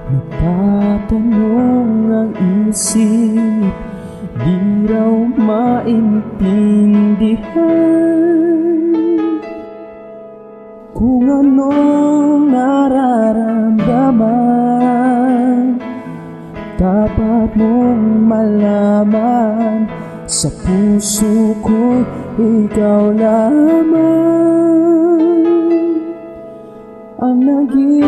Nagtatanong ang isip, di raw maintindihan kung anong nararamdaman. Dapat mong malaman, sa puso ko ikaw lamang ang nag-iisang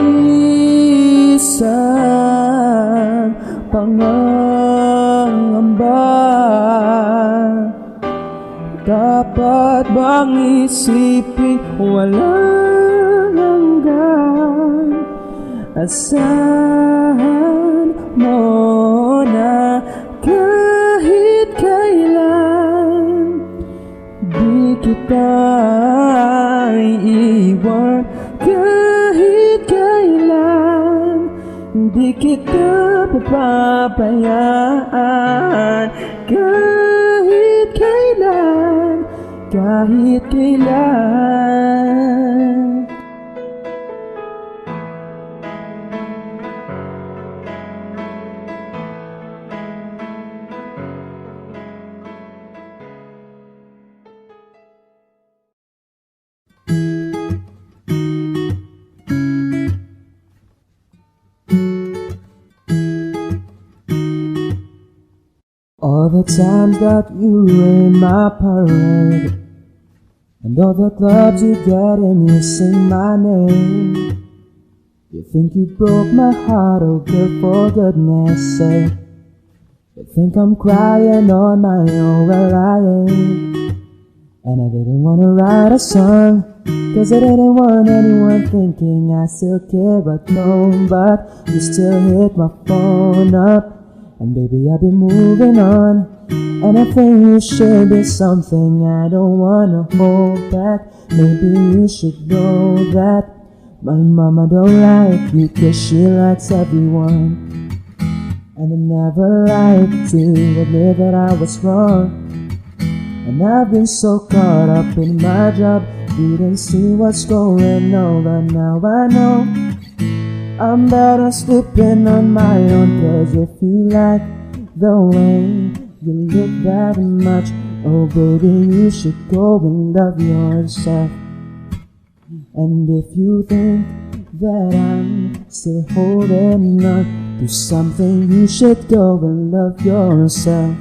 pangangamba. Dapat bang isipin walang hanggan? Asahan mo na kahit kailan di kita iiwan. Kahit kailan di kita papabayaan. Kahit kailan, kahit kailan. All the times that you rain my parade, and all the clubs you get and you sing my name. You think you broke my heart, oh girl, for goodness sake. You think I'm crying on my own, well I ain't. And I didn't wanna write a song, cause I didn't want anyone thinking I still care, but no, but you still hit my phone up. And baby, I've been moving on, and I think you should be something I don't wanna hold back. Maybe you should know that my mama don't like you, cause she likes everyone. And I never liked to admit that I was wrong. And I've been so caught up in my job, didn't see what's going on, but now I know I'm better sleeping on my own. Cause if you like the way you look that much, oh baby, you should go and love yourself. And if you think that I'm still holding on to something, you should go and love yourself.